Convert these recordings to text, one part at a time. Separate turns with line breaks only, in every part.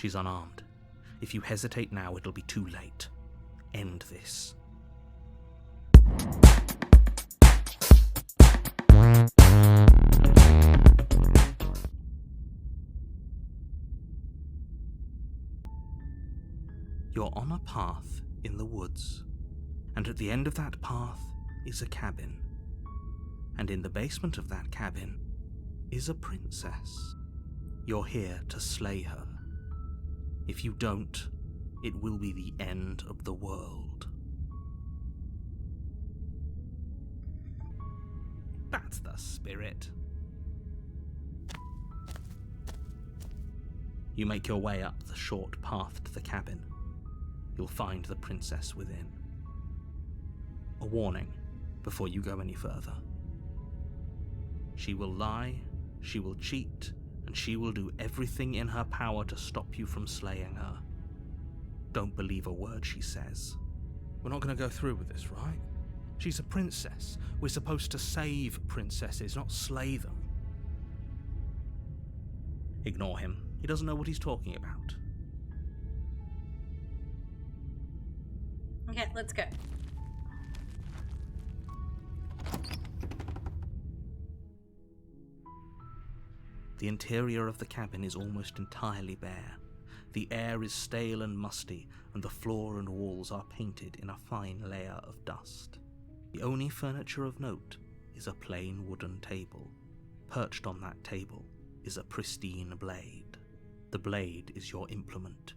She's unarmed. If you hesitate now, it'll be too late. End this. You're on a path in the woods, and at the end of that path is a cabin. And in the basement of that cabin is a princess. You're here to slay her. If you don't, it will be the end of the world. That's the spirit. You make your way up the short path to the cabin. You'll find the princess within. A warning before you go any further. She will lie, she will cheat, and she will do everything in her power to stop you from slaying her. Don't believe a word she says. We're not going to go through with this, right? She's a princess. We're supposed to save princesses, not slay them. Ignore him. He doesn't know what he's talking about.
Okay, let's go.
The interior of the cabin is almost entirely bare. The air is stale and musty, and the floor and walls are painted in a fine layer of dust. The only furniture of note is a plain wooden table. Perched on that table is a pristine blade. The blade is your implement.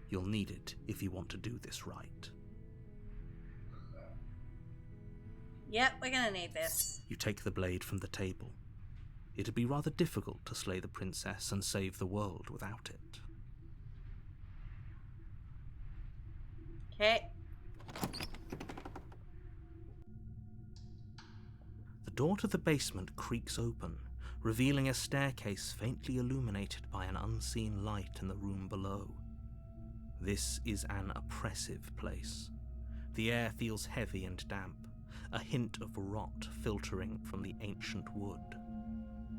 You'll need it if you want to do this right.
Yep, we're gonna need this.
You take the blade from the table. It'd be rather difficult to slay the princess and save the world without it.
Okay.
The door to the basement creaks open, revealing a staircase faintly illuminated by an unseen light in the room below. This is an oppressive place. The air feels heavy and damp, a hint of rot filtering from the ancient wood.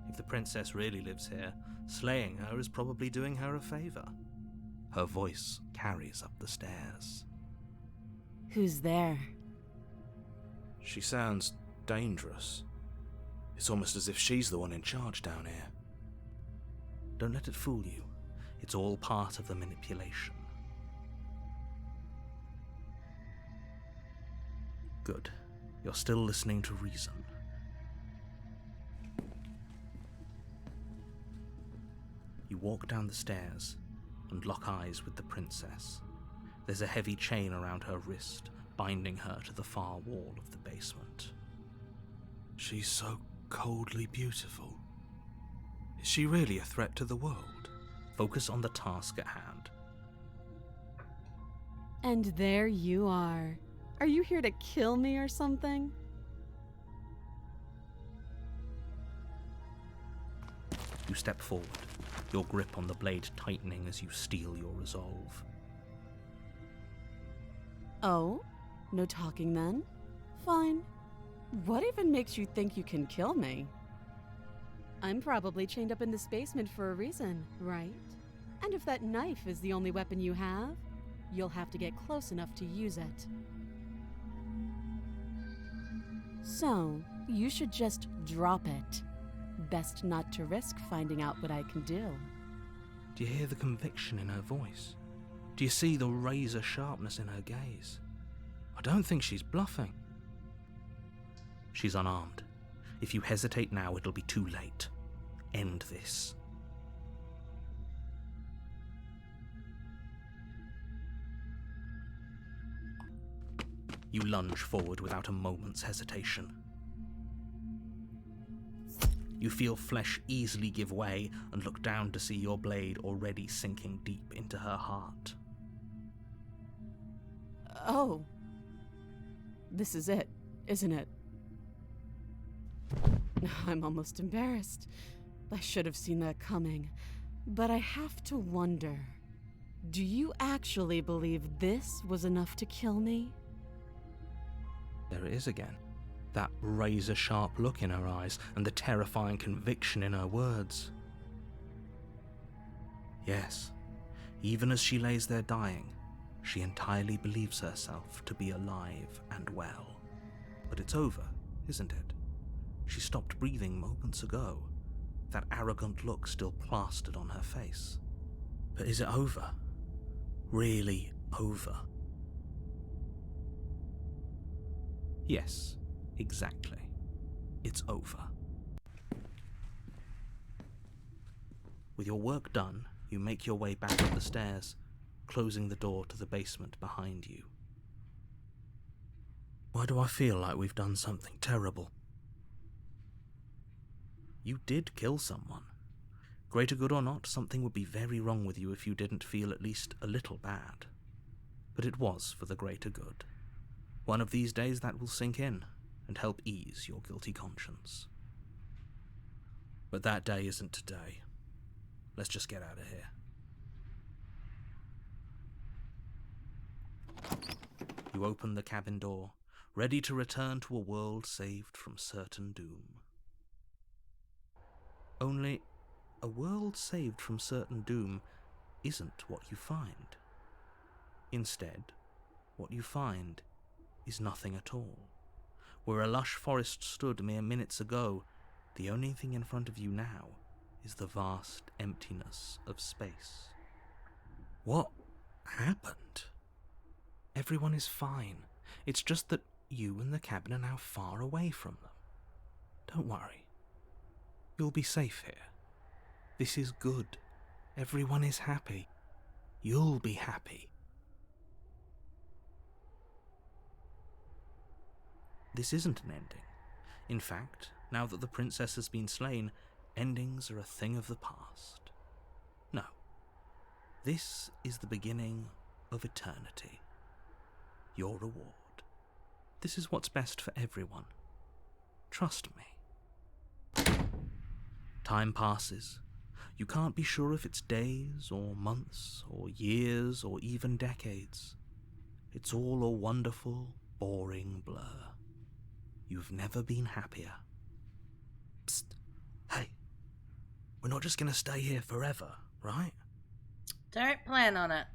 If the princess really lives here, slaying her is probably doing her a favor. Her voice carries up the stairs.
Who's there?
She sounds dangerous. It's almost as if she's the one in charge down here. Don't let it fool you. It's all part of the manipulation. Good. You're still listening to reason. You walk down the stairs and lock eyes with the princess. There's a heavy chain around her wrist, binding her to the far wall of the basement. She's so coldly beautiful. Is she really a threat to the world? Focus on the task at hand.
And there you are. Are you here to kill me or something?
You step forward, your grip on the blade tightening as you steel your resolve.
Oh? No talking then? Fine. What even makes you think you can kill me? I'm probably chained up in this basement for a reason, right? And if that knife is the only weapon you have, you'll have to get close enough to use it. So, you should just drop it. Best not to risk finding out what I can do.
Do you hear the conviction in her voice? Do you see the razor sharpness in her gaze? I don't think she's bluffing. She's unarmed. If you hesitate now, it'll be too late. End this. You lunge forward without a moment's hesitation. You feel flesh easily give way and look down to see your blade already sinking deep into her heart.
Oh. This is it, isn't it? I'm almost embarrassed. I should have seen that coming. But I have to wonder, do you actually believe this was enough to kill me?
There it is again. That razor-sharp look in her eyes and the terrifying conviction in her words. Yes, Even as she lays there dying, she entirely believes herself to be alive and well. But it's over, isn't it? She stopped breathing moments ago, that arrogant look still plastered on her face. But is it over? Really over? Yes, exactly. It's over. With your work done, you make your way back up the stairs, closing the door to the basement behind you. Why do I feel like we've done something terrible? You did kill someone. Greater good or not, something would be very wrong with you if you didn't feel at least a little bad. But it was for the greater good. One of these days that will sink in and help ease your guilty conscience. But that day isn't today. Let's just get out of here. You open the cabin door, ready to return to a world saved from certain doom. Only, a world saved from certain doom isn't what you find. Instead, what you find is nothing at all. Where a lush forest stood mere minutes ago, the only thing in front of you now is the vast emptiness of space. What happened? Everyone is fine. It's just that you and the cabin are now far away from them. Don't worry. You'll be safe here. This is good. Everyone is happy. You'll be happy. This isn't an ending. In fact, now that the princess has been slain, endings are a thing of the past. No. This is the beginning of eternity. Your reward. This is what's best for everyone. Trust me. Time passes. You can't be sure if it's days or months or years or even decades. It's all a wonderful, boring blur. You've never been happier. Psst. Hey. We're not just gonna stay here forever, right?
Don't plan on it.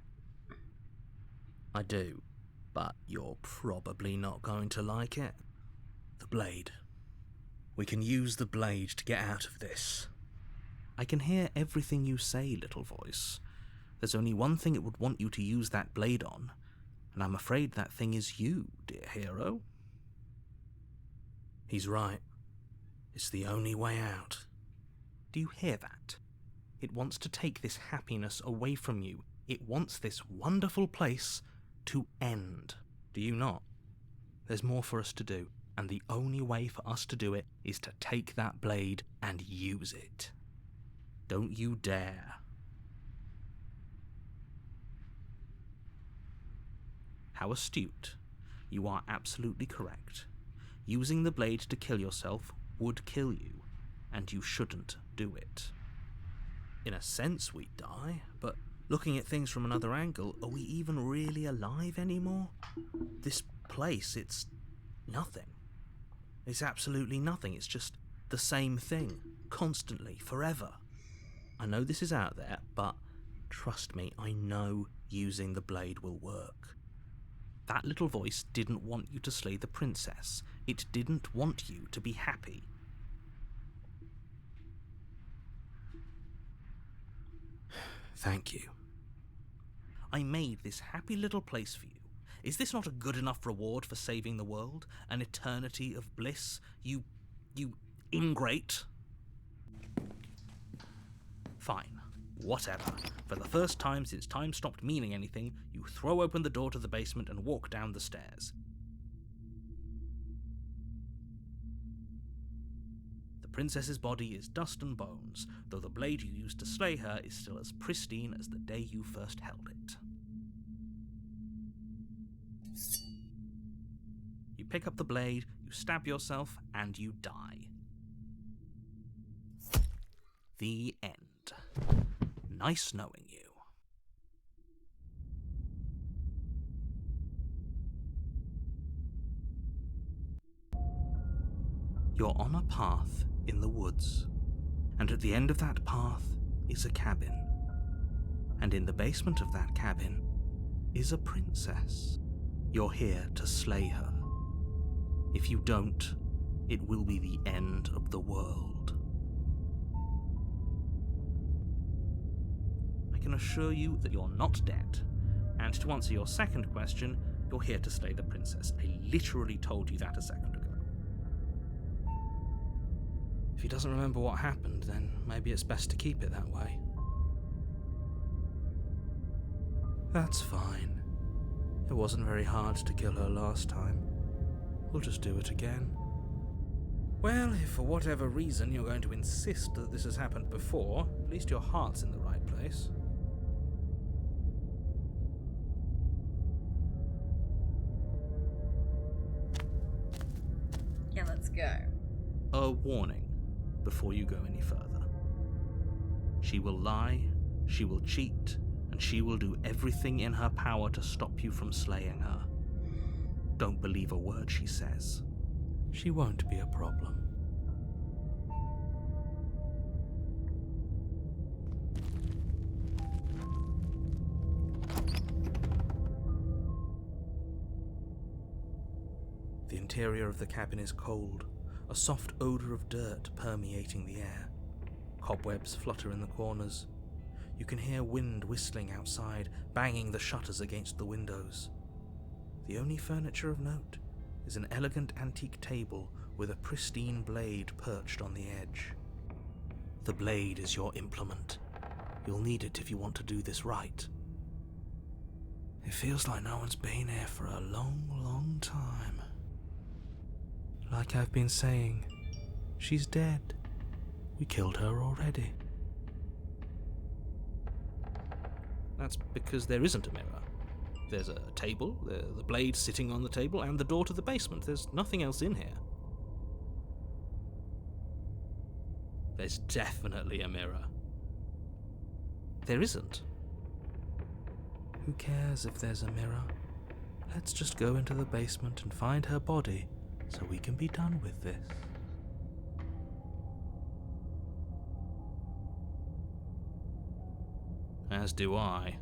I do, but you're probably not going to like it. The blade. We can use the blade to get out of this. I can hear everything you say, little voice. There's only one thing it would want you to use that blade on, and I'm afraid that thing is you, dear hero. He's right. It's the only way out. Do you hear that? It wants to take this happiness away from you. It wants this wonderful place to end. Do you not? There's more for us to do, and the only way for us to do it is to take that blade and use it. Don't you dare. How astute. You are absolutely correct. Using the blade to kill yourself would kill you, and you shouldn't do it. In a sense, we die, but looking at things from another angle, are we even really alive anymore? This place, it's nothing. It's absolutely nothing. It's just the same thing, constantly, forever. I know this is out there, but trust me, I know using the blade will work. That little voice didn't want you to slay the princess. It didn't want you to be happy. Thank you. I made this happy little place for you. Is this not a good enough reward for saving the world? An eternity of bliss? You ingrate? Fine. Whatever. For the first time since time stopped meaning anything, you throw open the door to the basement and walk down the stairs. The princess's body is dust and bones, though the blade you used to slay her is still as pristine as the day you first held it. You pick up the blade, you stab yourself, and you die. The end. Nice knowing you. You're on a path in the woods, and at the end of that path is a cabin. And in the basement of that cabin is a princess. You're here to slay her. If you don't, it will be the end of the world. I can assure you that you're not dead. And to answer your second question, you're here to slay the princess. I literally told you that a second ago. If he doesn't remember what happened, then maybe it's best to keep it that way. That's fine. It wasn't very hard to kill her last time. We'll just do it again. Well, if for whatever reason you're going to insist that this has happened before, at least your heart's in the right place.
Yeah, let's go.
A warning before you go any further. She will lie, she will cheat, and she will do everything in her power to stop you from slaying her. Don't believe a word she says. She won't be a problem. The interior of the cabin is cold, a soft odour of dirt permeating the air. Cobwebs flutter in the corners. You can hear wind whistling outside, banging the shutters against the windows. The only furniture of note is an elegant antique table with a pristine blade perched on the edge. The blade is your implement. You'll need it if you want to do this right. It feels like no one's been here for a long, long time. Like I've been saying, she's dead. We killed her already. That's because there isn't a mirror. There's a table, the blade sitting on the table, and the door to the basement. There's nothing else in here. There's definitely a mirror. There isn't. Who cares if there's a mirror? Let's just go into the basement and find her body so we can be done with this. As do I.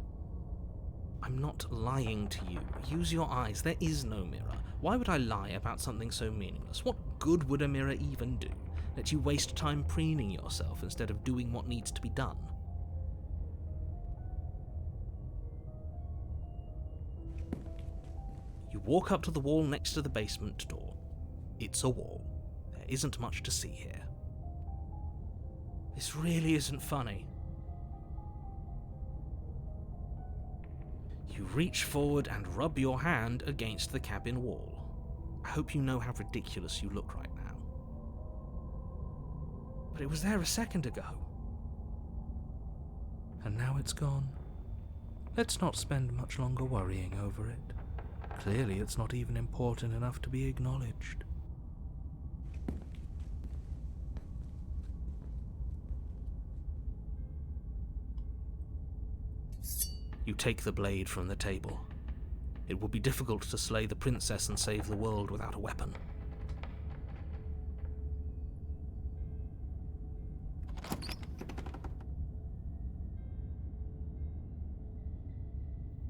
I'm not lying to you. Use your eyes. There is no mirror. Why would I lie about something so meaningless? What good would a mirror even do? Let you waste time preening yourself instead of doing what needs to be done. You walk up to the wall next to the basement door. It's a wall. There isn't much to see here. This really isn't funny. You reach forward and rub your hand against the cabin wall. I hope you know how ridiculous you look right now. But it was there a second ago. And now it's gone. Let's not spend much longer worrying over it. Clearly it's not even important enough to be acknowledged. You take the blade from the table. It would be difficult to slay the princess and save the world without a weapon.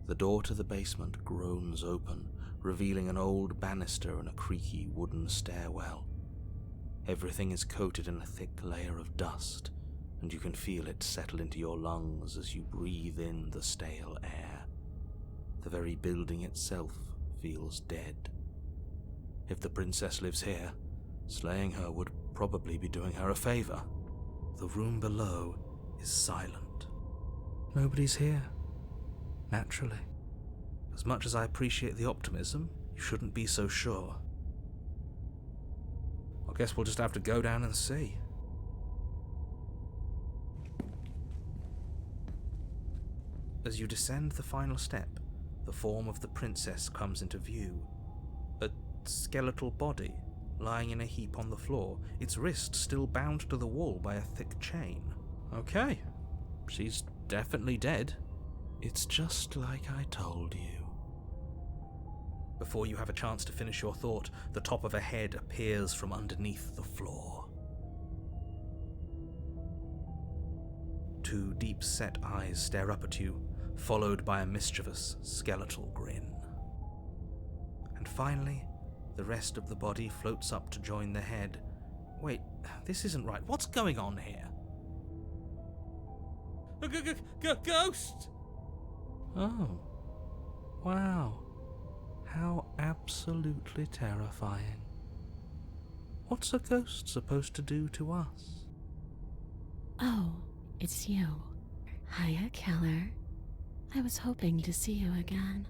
The door to the basement groans open, revealing an old banister and a creaky wooden stairwell. Everything is coated in a thick layer of dust, and you can feel it settle into your lungs as you breathe in the stale air. The very building itself feels dead. If the princess lives here, slaying her would probably be doing her a favor. The room below is silent. Nobody's here. Naturally. As much as I appreciate the optimism, you shouldn't be so sure. I guess we'll just have to go down and see. As you descend the final step, the form of the princess comes into view. A skeletal body, lying in a heap on the floor, its wrist still bound to the wall by a thick chain. Okay, she's definitely dead. It's just like I told you. Before you have a chance to finish your thought, the top of a head appears from underneath the floor. Two deep-set eyes stare up at you, followed by a mischievous skeletal grin. And finally, the rest of the body floats up to join the head. Wait, this isn't right. What's going on here? Ghost! Oh, wow. How absolutely terrifying. What's a ghost supposed to do to us?
Oh, it's you. Hiya, killer. I was hoping to see you again.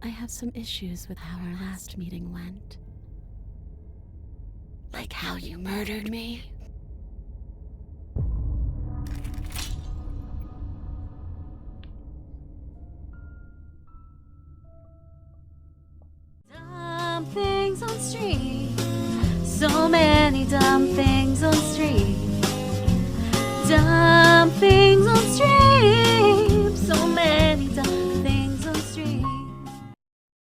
I have some issues with how our last meeting went. Like how you murdered me?
Dumb things on stream. So many dumb things.